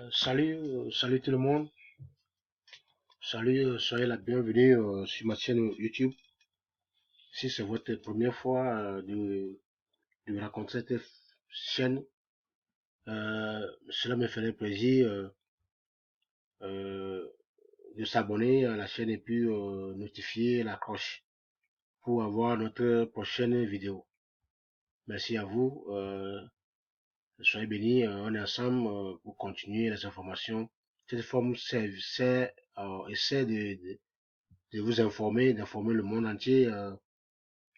Salut tout le monde. Salut, soyez la bienvenue sur ma chaîne YouTube. Si c'est votre première fois de rencontrer cette chaîne, cela me ferait plaisir euh, de s'abonner à la chaîne et puis notifier la cloche pour avoir notre prochaine vidéo. Merci à vous. Soyez bénis. On est ensemble pour continuer les informations. Cette forme essaie de vous informer, d'informer le monde entier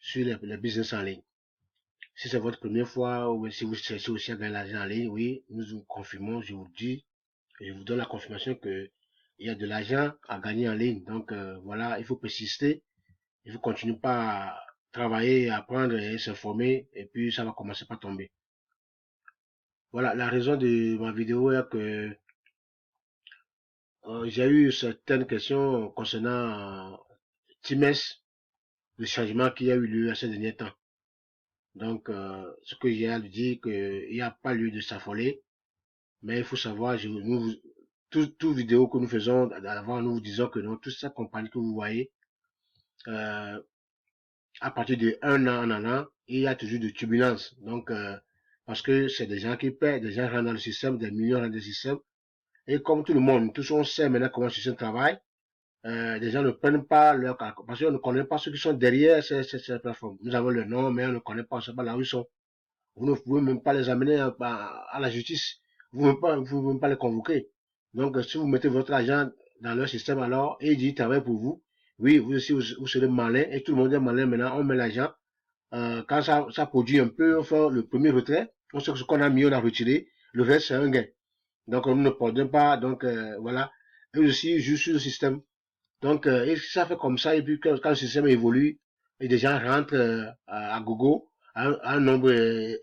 sur les business en ligne. Si c'est votre première fois ou si vous cherchez aussi à gagner l'argent en ligne, oui, nous vous confirmons, je vous dis, je vous donne la confirmation que il y a de l'argent à gagner en ligne. Donc voilà, il faut persister, il faut continuer à travailler, à apprendre et s'informer et puis ça va commencer par tomber. Voilà, la raison de ma vidéo est que j'ai eu certaines questions concernant Times, le changement qui a eu lieu à ces derniers temps. Donc, ce que j'ai à lui dire, qu'il n'y a pas lieu de s'affoler, mais il faut savoir, tout vidéo que nous faisons avant, nous vous disons que non, toute cette compagnie que vous voyez, euh, à partir de un an en an, il y a toujours de turbulences. Donc, parce que c'est des gens qui paient, des gens rentrent dans le système, des millions rentrent dans le système. Et comme tout le monde, tous on sait maintenant comment le système travaille, les gens ne prennent pas leur calcul, parce qu'on ne connaît pas ceux qui sont derrière ces plateformes. Nous avons le nom, mais on ne connaît pas, on ne sait pas là où ils sont. Vous ne pouvez même pas les amener à la justice. Vous ne pouvez même pas les convoquer. Donc, si vous mettez votre argent dans leur système, alors, et ils disent travaille pour vous, oui, vous aussi, vous serez malin, et tout le monde est malin maintenant, on met l'argent. Quand ça produit un peu, on fait le premier retrait, on sait que ce qu'on a mis, on a retiré, le reste, c'est un gain. Donc, on ne pardonne pas, donc, voilà. Et aussi, juste sur le système. Donc, et ça fait comme ça, et puis quand le système évolue, et des gens rentrent à gogo, à un nombre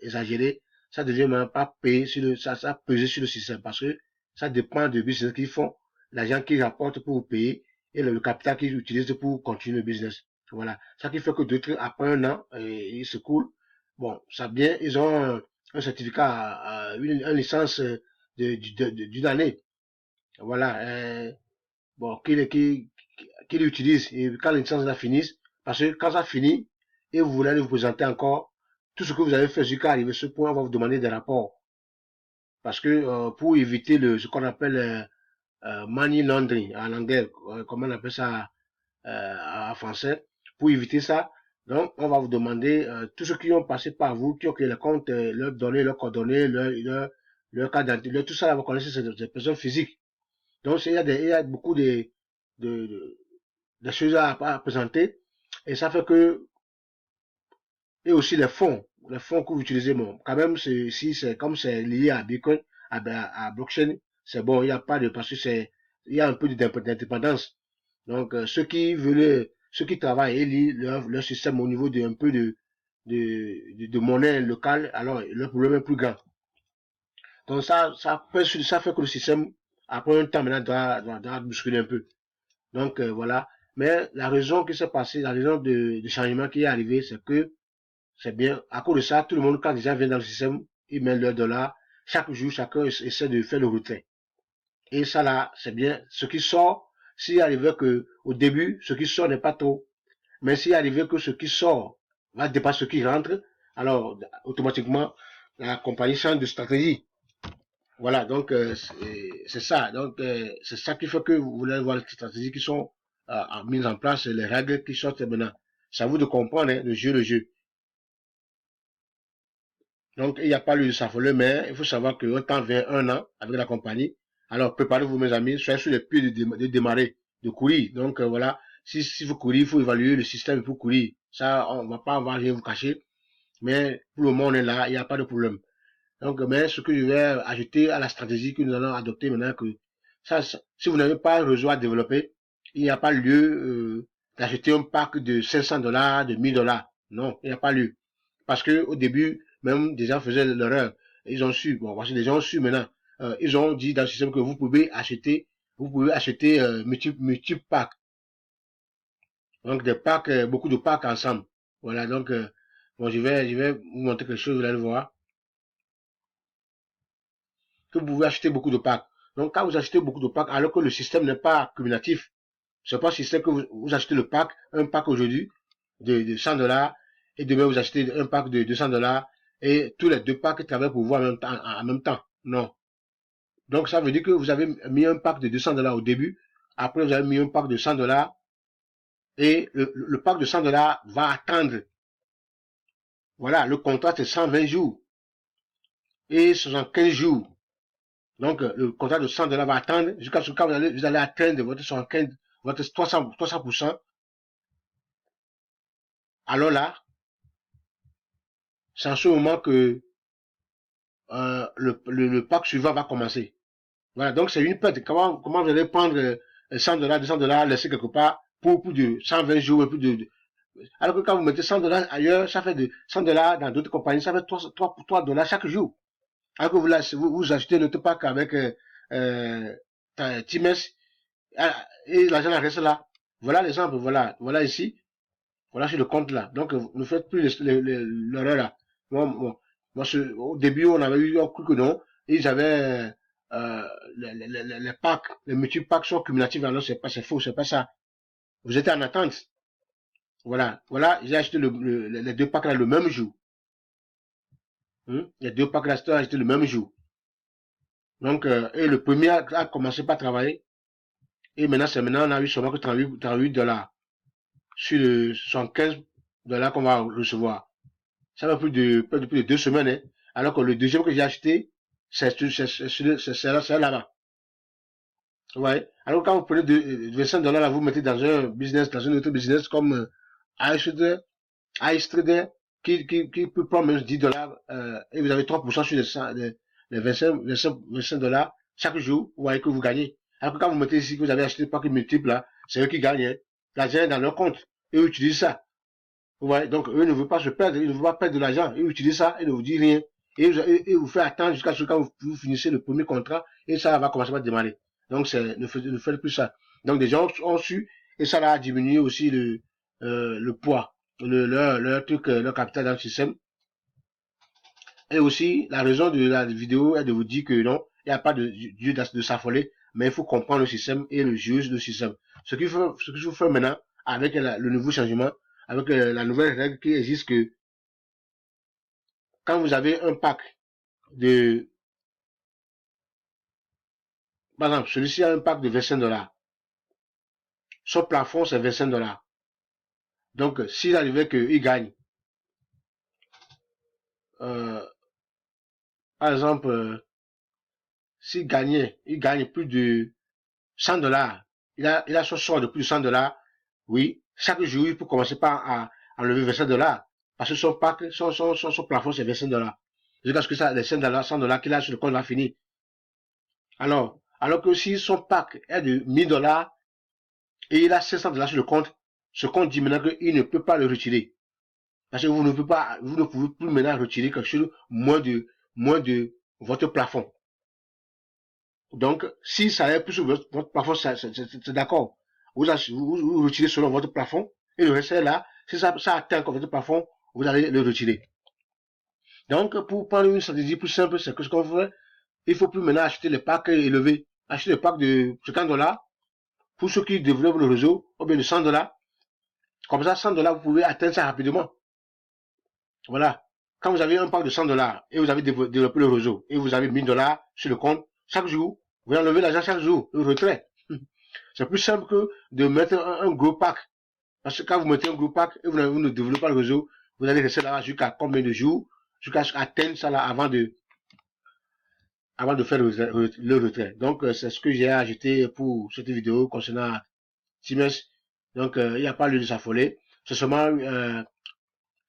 exagéré, ça devient même pas payé sur ça peser sur le système, parce que ça dépend du business qu'ils font, l'argent qu'ils rapportent pour vous payer, et le capital qu'ils utilisent pour continuer le business. Voilà. Ça qui fait que d'autres, après un an, ils se coulent. Bon, ça bien, ils ont un certificat, une licence d'une année. Voilà. Bon, qu'il utilise et quand les licences finissent, parce que quand ça finit et vous voulez aller vous présenter encore, tout ce que vous avez fait jusqu'à arriver à ce point, on va vous demander des rapports. Parce que pour éviter ce qu'on appelle money laundering en anglais, comment on appelle ça en français, pour éviter ça, donc on va vous demander tous ceux qui ont passé par vous, qui ont créé le compte, leurs données, leurs coordonnées, leur carte d'identité, tout ça, là, vous connaissez ces personnes physiques. Donc il y a beaucoup de, des choses à présenter. Et ça fait que, et aussi les fonds que vous utilisez, bon, quand même, si c'est comme c'est lié à Bitcoin, à blockchain, c'est bon, il n'y a pas de, parce que il y a un peu d'indépendance. Donc, ceux qui travaillent et lient leur système au niveau de un peu de monnaie locale, alors le problème est plus grand. Donc, ça fait que le système, après un temps, maintenant, doit bousculer un peu. Donc voilà. Mais la raison qui s'est passée, la raison de changement qui est arrivé, c'est que c'est bien. À cause de ça, tout le monde, quand les gens viennent dans le système, ils mettent leurs dollars. Chaque jour, chacun essaie de faire le retrait. Et ça là, c'est bien. Ce qui sort, s'il arrivait que au début, ce qui sort n'est pas trop. Mais s'il arrivait que ce qui sort va dépasser ce qui rentre, alors automatiquement, la compagnie change de stratégie. Voilà, donc c'est ça. Donc c'est ça qui fait que vous voulez voir les stratégies qui sont mises en place, les règles qui sortent maintenant. C'est à vous de comprendre hein, le jeu. Donc il n'y a pas lieu de s'affoler, mais il faut savoir qu'un temps vient un an avec la compagnie. Alors préparez-vous mes amis, soyez sur les pieds de démarrer, de courir. Donc voilà, si vous courez, il faut évaluer le système pour courir. Ça, on va rien vous cacher. Mais pour le moment, on est là, il n'y a pas de problème. Donc, mais ce que je vais ajouter à la stratégie que nous allons adopter maintenant, que si vous n'avez pas un réseau à développer, il n'y a pas lieu d'acheter un pack de 500 dollars, de 1000 dollars. Non, il n'y a pas lieu. Parce que au début, même des gens faisaient l'erreur. Ils ont su, bon, parce que les gens ont su maintenant. Ils ont dit dans le système que vous pouvez acheter multiples packs. Donc des packs, beaucoup de packs ensemble. Voilà, donc bon, je vais vous montrer quelque chose, vous allez voir. Que vous pouvez acheter beaucoup de packs. Donc, quand vous achetez beaucoup de packs, alors que le système n'est pas cumulatif, c'est pas un système que vous achetez le pack, un pack aujourd'hui de 100 dollars, et demain vous achetez un pack de 200 dollars, et tous les deux packs travaillent pour vous en même temps. Non. Donc, ça veut dire que vous avez mis un pack de 200 dollars au début, après vous avez mis un pack de 100 dollars, et le pack de 100 dollars va attendre. Voilà, le contrat c'est 120 jours et 75 jours. Donc, le contrat de 100 dollars va attendre jusqu'à ce que vous allez atteindre votre 75, votre 300%. Alors là, c'est en ce moment que le pack suivant va commencer. Voilà, donc c'est une perte. Comment vous allez prendre 100 dollars, 200 dollars, laisser quelque part pour plus de 120 jours, plus alors que quand vous mettez 100 dollars ailleurs, ça fait de 100 dollars dans d'autres compagnies, ça fait 3 dollars chaque jour. Alors que vous achetez notre pack avec Times et l'argent reste là. Voilà l'exemple, voilà ici, voilà sur le compte là. Donc ne faites plus l'erreur là. Moi, au début, on avait eu un coup que non, ils avaient les packs, les multi-packs sont cumulatifs, alors c'est faux, c'est pas ça. Vous êtes en attente. Voilà, j'ai acheté les deux packs là le même jour. Les deux packs là, j'ai acheté le même jour. Donc, et le premier a commencé par travailler. Et maintenant, on a eu seulement que 38 dollars sur le 75 dollars qu'on va recevoir. Ça va plus de 2 semaines, hein. Alors que le deuxième que j'ai acheté, c'est là-bas. Ouais. Alors quand vous prenez 25 dollars là, vous mettez dans un business, dans un autre business comme Ice Trader, qui peut prendre même 10 dollars, et vous avez 3% sur les 25 dollars chaque jour, vous voyez que vous gagnez. Alors que quand vous mettez ici que vous avez acheté pas que multiple là, c'est eux qui gagnent, hein. L'argent est dans leur compte. Et eux utilisent ça. Vous voyez, donc eux ne veulent pas se perdre, ils ne veulent pas perdre de l'argent. Ils utilisent ça, ils ne vous disent rien. Et vous fait attendre jusqu'à ce que quand vous finissez le premier contrat, et ça va commencer à démarrer. Donc ne faites plus ça. Donc des gens ont su, et ça a diminué aussi le poids, leur truc, leur capital dans le système. Et aussi, la raison de la vidéo est de vous dire que non, il n'y a pas de lieu de s'affoler, mais il faut comprendre le système et le juge du système. Ce qu'il faut faire maintenant, avec le nouveau changement, avec la nouvelle règle qui existe que quand vous avez un pack de, par exemple, celui-ci a un pack de 25 dollars. Son plafond, c'est 25 dollars. Donc, s'il arrivait qu'il gagne, euh, par exemple, s'il gagnait, il gagne plus de 100 dollars, il a son sort de plus de 100 dollars, oui, chaque jour, il peut commencer par à enlever 25 dollars. Parce que son pack, son plafond, c'est 25 dollars. Jusqu'à ce que ça, les 100 dollars, 100 dollars qu'il a sur le compte va finir. Alors que si son pack est de 1000 dollars et il a 500 dollars sur le compte, ce compte dit maintenant qu'il ne peut pas le retirer. Parce que vous ne pouvez plus maintenant retirer quelque chose moins de votre plafond. Donc, si ça est plus sur votre plafond, c'est d'accord. Vous retirez selon votre plafond et le reste est là. Si ça atteint votre plafond, vous allez le retirer. Donc, pour prendre une stratégie plus simple, c'est que ce qu'on fait, il faut plus maintenant acheter les packs élevés. Acheter les packs de 50 dollars pour ceux qui développent le réseau, ou bien de 100 dollars. Comme ça, 100 dollars, vous pouvez atteindre ça rapidement. Voilà. Quand vous avez un pack de 100 dollars et vous avez développé le réseau et vous avez 1000 dollars sur le compte, chaque jour, vous enlevez l'argent chaque jour, le retrait. C'est plus simple que de mettre un gros pack. Parce que quand vous mettez un gros pack et vous ne développez pas le réseau, vous allez rester là jusqu'à combien de jours, jusqu'à atteindre ça là avant de faire le retrait. Donc, c'est ce que j'ai ajouté pour cette vidéo concernant Times. Donc, il n'y a pas lieu de s'affoler. C'est seulement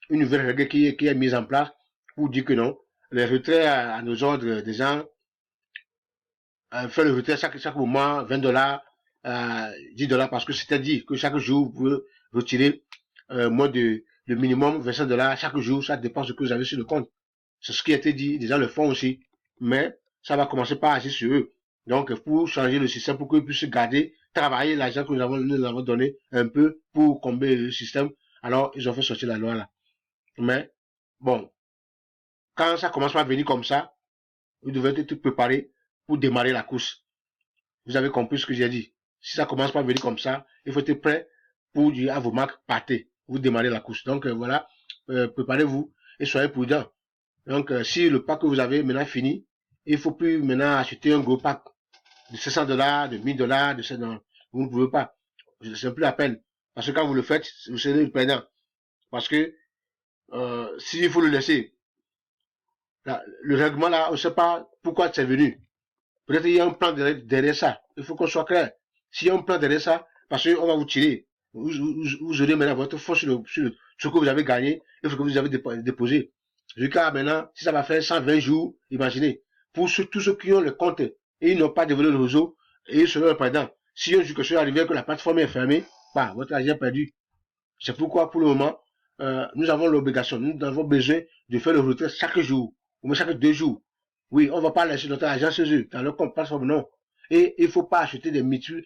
une nouvelle règle qui est mise en place pour dire que non, les retraits à nos ordres des gens, faire le retrait chaque moment, 20 dollars, 10 dollars, parce que c'était dit que chaque jour, vous pouvez retirer moins de le minimum 25 dollars chaque jour, ça dépend de ce que vous avez sur le compte. C'est ce qui a été dit, les gens le font aussi, mais ça va commencer par agir sur eux. Donc, pour changer le système, pour qu'ils puissent garder, travailler l'argent que nous avons donné un peu pour combler le système, alors ils ont fait sortir la loi là. Mais, bon, quand ça commence à venir comme ça, vous devez être préparé pour démarrer la course. Vous avez compris ce que j'ai dit. Si ça commence par venir comme ça, il faut être prêt pour dire à vos marques, partez. Vous démarrez la course. Donc voilà, préparez-vous et soyez prudents. Donc si le pack que vous avez maintenant fini, il faut plus maintenant acheter un gros pack de 500 dollars, de 1000 dollars, de 700. Vous ne pouvez pas. C'est plus la peine. Parce que quand vous le faites, vous serez le perdant. Parce que s'il faut le laisser, là, le règlement là, on ne sait pas pourquoi c'est venu. Peut-être qu'il y a un plan derrière ça. Il faut qu'on soit clair. S'il y a un plan derrière ça, parce qu'on va vous tirer. Vous aurez maintenant votre force sur ce que vous avez gagné, il faut que vous avez déposé. Jusqu'à maintenant, si ça va faire 120 jours, imaginez. Pour tous ceux qui ont le compte et ils n'ont pas développé le réseau, et ils seront le perdant. Si un jour que je suis arrivé que la plateforme est fermée, bah, votre argent est perdu. C'est pourquoi, pour le moment, nous avons l'obligation, nous avons besoin de faire le retrait chaque jour, ou même chaque 2 jours. Oui, on ne va pas laisser notre argent chez eux, dans leur compte plateforme, non. Et il ne faut pas acheter des mutuelles,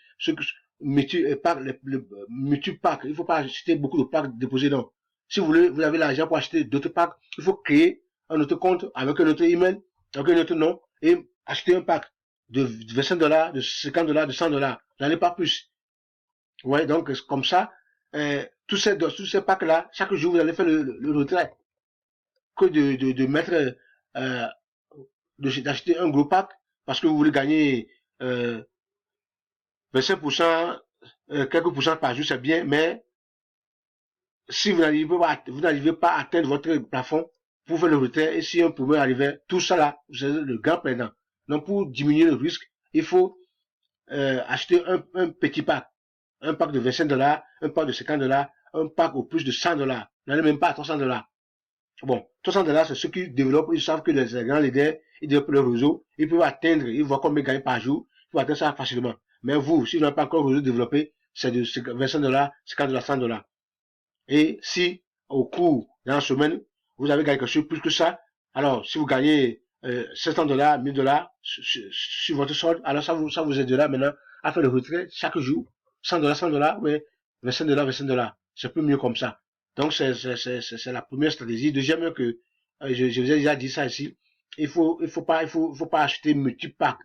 multi-packs. Il ne faut pas acheter beaucoup de packs déposés, non. Si vous avez l'argent pour acheter d'autres packs, il faut créer un autre compte avec un autre email, avec un autre nom, et acheter un pack de 25 dollars, de 50 dollars, de 100 dollars. N'en est pas plus. Ouais, donc comme ça, tous ces packs-là, chaque jour, vous allez faire le retrait. Que de mettre, euh, d'acheter un gros pack parce que vous voulez gagner 25%, quelques pourcents par jour, c'est bien, mais si vous n'arrivez pas à atteindre votre plafond pour faire le retrait, et si un problème arrivait, tout ça là, vous êtes le grand perdant. Donc pour diminuer le risque, il faut acheter un petit pack. Un pack de 25 dollars, un pack de 50 dollars, un pack au plus de 100 dollars. N'allez même pas à 300 dollars. Bon, 300 dollars, c'est ceux qui développent, ils savent que les grands leaders, ils développent leur réseau, ils peuvent atteindre, ils voient combien ils gagnent par jour, ils peuvent atteindre ça facilement. Mais vous, si vous n'avez pas encore un réseau développé, c'est de 25 dollars, 50 dollars, 100 dollars. Et si, au cours d'une semaine, vous avez gagné quelque chose plus que ça, alors, si vous gagnez 700 dollars, 1000 dollars sur votre solde, alors ça vous aidera maintenant à faire le retrait chaque jour. 100 dollars, 100 dollars, mais 25 dollars, 25 dollars. C'est plus mieux comme ça. Donc, c'est la première stratégie. Deuxième, que je vous ai déjà dit ça ici, il faut pas acheter multi-packs,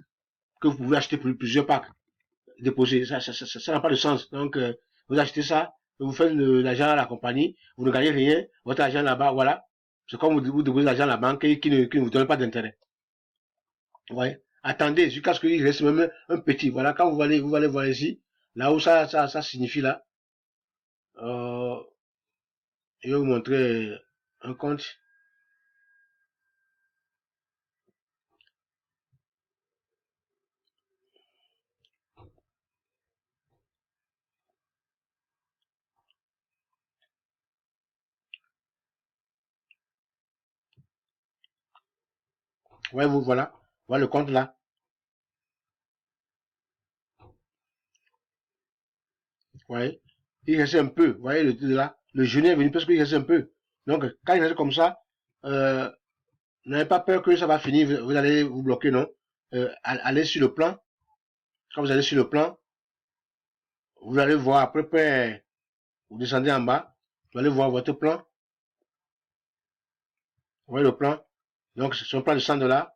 que vous pouvez acheter plusieurs packs déposer. Ça n'a pas de sens. Donc, vous achetez ça, vous faites l'argent à la compagnie, vous ne gagnez rien, votre argent là-bas, voilà. C'est comme vous déposez l'argent à la banque et qui ne vous donne pas d'intérêt. Ouais. Attendez jusqu'à ce qu'il reste même un petit. Voilà, quand vous allez voir ici, là où ça signifie là, euh, je vais vous montrer un compte. Ouais, voilà. Voilà le compte là. Ouais. Il reste un peu. Vous voyez là. Le jeûne est venu parce qu'il reste un peu. Donc, quand il reste comme ça, euh, n'avez pas peur que ça va finir, vous allez vous bloquer, non. Allez sur le plan. Quand vous allez sur le plan, vous allez voir à peu près, vous descendez en bas, vous allez voir votre plan. Vous voyez le plan. Donc, c'est un plan de 100 dollars.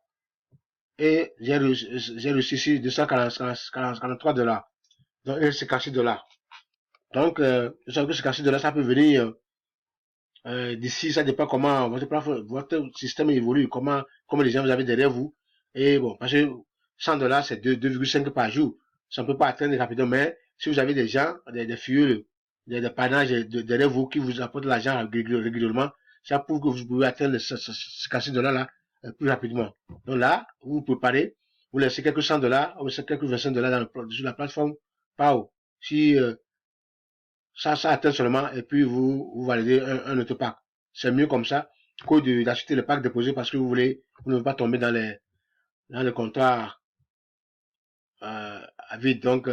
Et j'ai reçu ici 243 dollars. Donc, et c'est 46 dollars. Donc, je sais que c'est 46 dollars, ça peut venir d'ici, ça dépend comment votre système évolue, comment les gens vous avez derrière vous. Et bon, parce que 100 dollars, c'est 2,5 par jour. Ça ne peut pas atteindre rapidement, mais si vous avez des gens, des filles, des panages derrière vous qui vous apportent l'argent régulièrement, ça prouve que vous pouvez atteindre ces 46 dollars là plus rapidement. Donc là, vous vous préparez, vous laissez quelques 100 dollars, ou quelques 25 dollars sur la plateforme, pas haut. Si ça atteint seulement, et puis vous validez un autre pack. C'est mieux comme ça que d'acheter le pack déposé parce que vous ne voulez pas tomber dans le contrat à vide. Donc,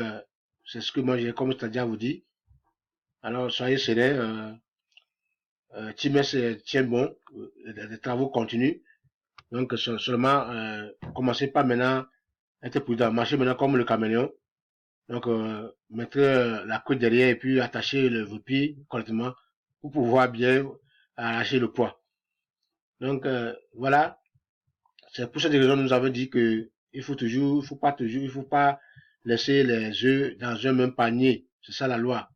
c'est ce que moi j'ai comme stratégie à vous dire. Alors, soyez serein. Times tient bon, les travaux continuent. Donc, seulement, commencez pas maintenant à être prudent. Marchez maintenant comme le caméléon. Donc, mettez la queue derrière et puis attachez vos pieds correctement pour pouvoir bien arracher le poids. Donc, voilà. C'est pour cette raison que nous avons dit que il faut pas laisser les œufs dans un même panier. C'est ça la loi.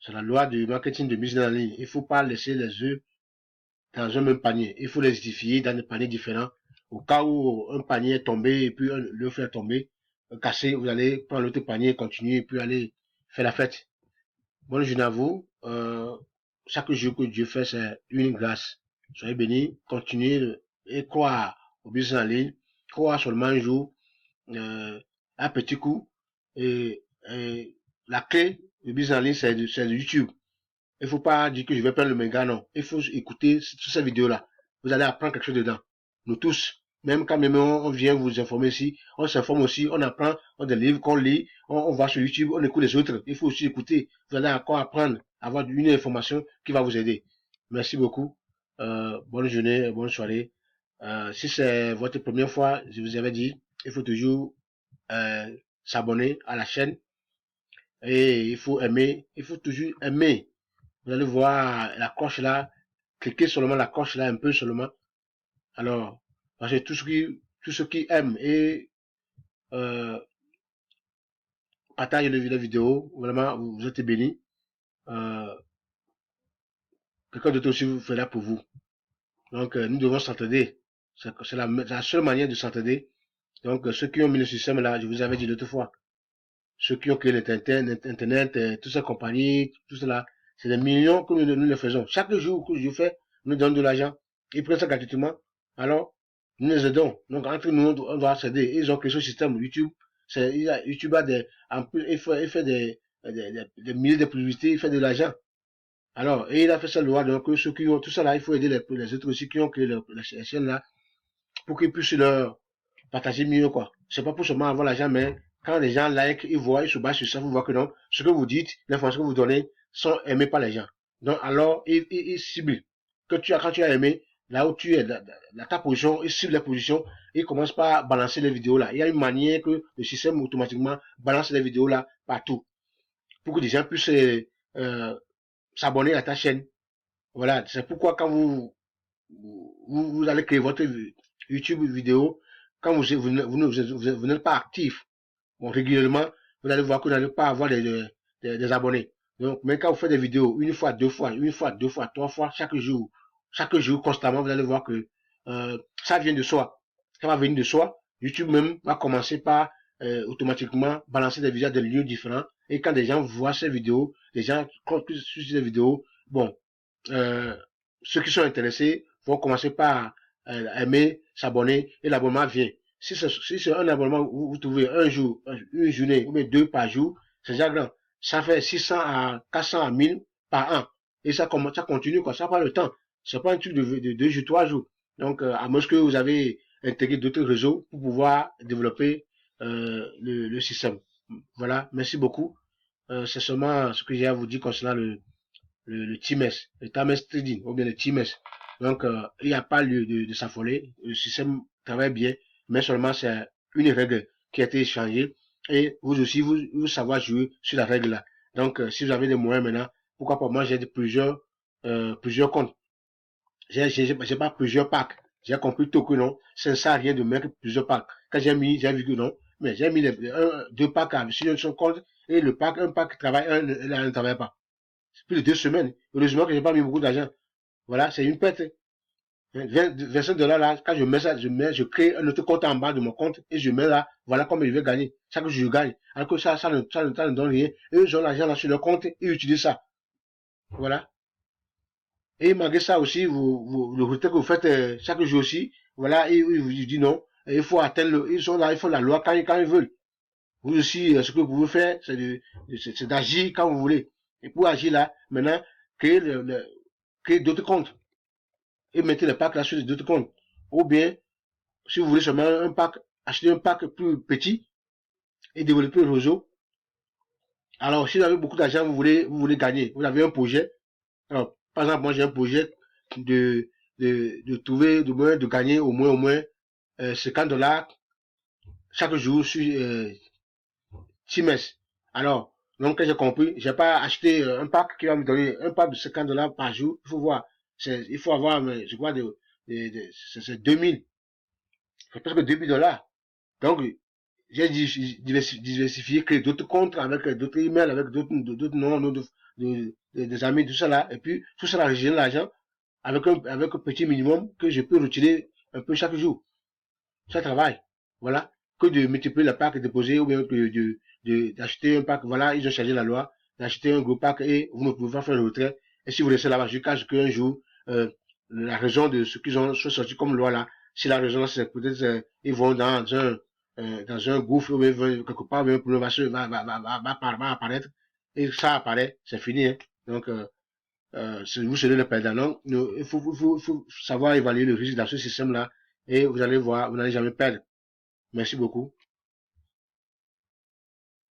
C'est la loi du marketing de business en ligne. Il ne faut pas laisser les œufs dans un même panier. Il faut les édifier dans des paniers différents. Au cas où un panier est tombé et puis l'œuf est tombé, cassé, vous allez prendre l'autre panier, continuer et puis aller faire la fête. Bonne journée à vous. Chaque jour que Dieu fait, c'est une grâce. Soyez bénis, continuez et croire au business en ligne. Croire seulement un jour, un petit coup. Et la clé du business en ligne, c'est de YouTube. Il ne faut pas dire que je vais prendre le méga, non. Il faut écouter toutes ces vidéos-là. Vous allez apprendre quelque chose dedans. Nous tous. Même quand même on vient vous informer ici, on s'informe aussi, on apprend, on a des livres qu'on lit, on va sur YouTube, on écoute les autres. Il faut aussi écouter. Vous allez encore apprendre, avoir une information qui va vous aider. Merci beaucoup. Bonne journée, bonne soirée. Si c'est votre première fois, je vous avais dit, il faut toujours s'abonner à la chaîne et il faut aimer, il faut toujours aimer. Vous allez voir la coche là, cliquez seulement la coche là un peu seulement. Alors, parce que tous ceux qui aiment et euh, partagent les vidéos, vraiment, vous êtes bénis. Euh, Quelqu'un d'autre aussi vous fera pour vous. Donc, nous devons s'entraider. C'est la seule manière de s'entraider. Donc, ceux qui ont mis le système là, je vous avais dit l'autre fois, ceux qui ont créé l'Internet, toutes ces compagnies, tout cela, c'est des millions que nous le faisons. Chaque jour que je fais, nous donnons de l'argent. Ils prennent ça gratuitement. Alors, nous les aidons. Donc, entre nous, on doit s'aider. Ils ont créé ce système. YouTube a en plus, il fait des milliers de publicités, il fait de l'argent. Alors, et il a fait ça loi, donc ceux qui ont tout ça là, il faut aider les autres aussi qui ont créé la chaîne là, pour qu'ils puissent leur partager mieux, quoi. C'est pas pour seulement avoir l'argent, mais quand les gens like, ils voient, ils se basent sur ça, vous voyez que non, ce que vous dites, l'information que vous donnez sont aimées par les gens. Donc, alors, ils ciblent. Quand tu as aimé, là où tu es, ta position, ils ciblent la position, ils commencent par balancer les vidéos là. Il y a une manière que le système automatiquement balance les vidéos là partout. Pour que les gens puissent euh, s'abonner à ta chaîne. Voilà. C'est pourquoi quand vous allez créer votre YouTube vidéo, quand vous n'êtes pas actif, bon, régulièrement, vous allez voir que vous n'allez pas avoir des abonnés. Donc, mais quand vous faites des vidéos, une fois, deux fois, trois fois, chaque jour, constamment, vous allez voir que ça vient de soi. Ça va venir de soi. YouTube même va commencer par automatiquement balancer des vidéos de lieux différents. Et quand des gens voient ces vidéos, les gens cliquent sur ces vidéos, bon, euh, ceux qui sont intéressés vont commencer par aimer, s'abonner et l'abonnement vient. Si c'est un abonnement où vous trouvez un jour, une journée ou bien deux par jour, c'est déjà grand. Ça fait 600 à 400 à 1000 par an. Et ça continue, quoi. Ça prend le temps. C'est pas un truc de 2 jours, 3 jours. Donc, à moins que vous avez intégré d'autres réseaux pour pouvoir développer le système. Voilà. Merci beaucoup. C'est seulement ce que j'ai à vous dire concernant le TMS, le TMS Trading, ou bien le TMS. Donc, il n'y a pas lieu de s'affoler. Le système travaille bien, mais seulement c'est une règle qui a été changée. Et vous aussi, vous savoir jouer sur la règle là. Donc, si vous avez des moyens maintenant, pourquoi pas, moi j'ai plusieurs comptes. J'ai pas plusieurs packs. J'ai compris tout que non, ça ne sert à rien de mettre plusieurs packs. Quand j'ai vu que non, mais j'ai mis deux packs sur son compte et un pack travaille, un ne travaille pas. C'est plus de 2 semaines. Heureusement que j'ai pas mis beaucoup d'argent. Voilà, c'est une perte. 25 $ là, quand je mets ça, je crée un autre compte en bas de mon compte et je mets là, voilà combien je vais gagner. Chaque jour, je gagne. Alors que ça ne donne rien. Et eux, ils ont l'argent là sur leur compte et ils utilisent ça. Voilà. Et malgré ça aussi, le résultat que vous faites chaque jour aussi, voilà, et ils vous disent non, il faut atteindre, ils sont là, ils font la loi quand ils veulent. Vous aussi, ce que vous pouvez faire, c'est d'agir quand vous voulez. Et pour agir là, maintenant, créer, créer d'autres comptes et mettez le pack là sur d'autres comptes. Ou bien, si vous voulez seulement un pack, acheter un pack plus petit et développer le réseau. Alors, si vous avez beaucoup d'argent, vous voulez gagner, vous avez un projet. Alors, par exemple, moi j'ai un projet de trouver, de gagner au moins 50 $ chaque jour sur Times. Alors, donc, j'ai compris, j'ai pas acheté un pack qui va me donner un pack de 50 $ par jour. Il faut voir, il faut avoir, je crois, c'est 2000, c'est presque 2000 $. Donc, j'ai diversifié, créé d'autres comptes avec d'autres emails, avec d'autres noms, des amis, tout ça là. Et puis, tout ça là, je génère l'argent avec un petit minimum que je peux retirer un peu chaque jour. Ça travaille. Voilà. Que de multiplier la pack déposée ou bien d'acheter un pack. Voilà, ils ont changé la loi. D'acheter un gros pack et vous ne pouvez pas faire le retrait. Et si vous laissez là-bas jusqu'à ce qu'un jour, la raison de ce qu'ils ont soit sorti comme loi là, si la raison c'est peut-être, ils vont dans un gouffre ou bien quelque part, bien, le va apparaître. Et ça apparaît, c'est fini. Hein. Donc, vous serez le perdant. Donc, il faut savoir évaluer le risque dans ce système-là et vous allez voir, vous n'allez jamais perdre. Merci beaucoup.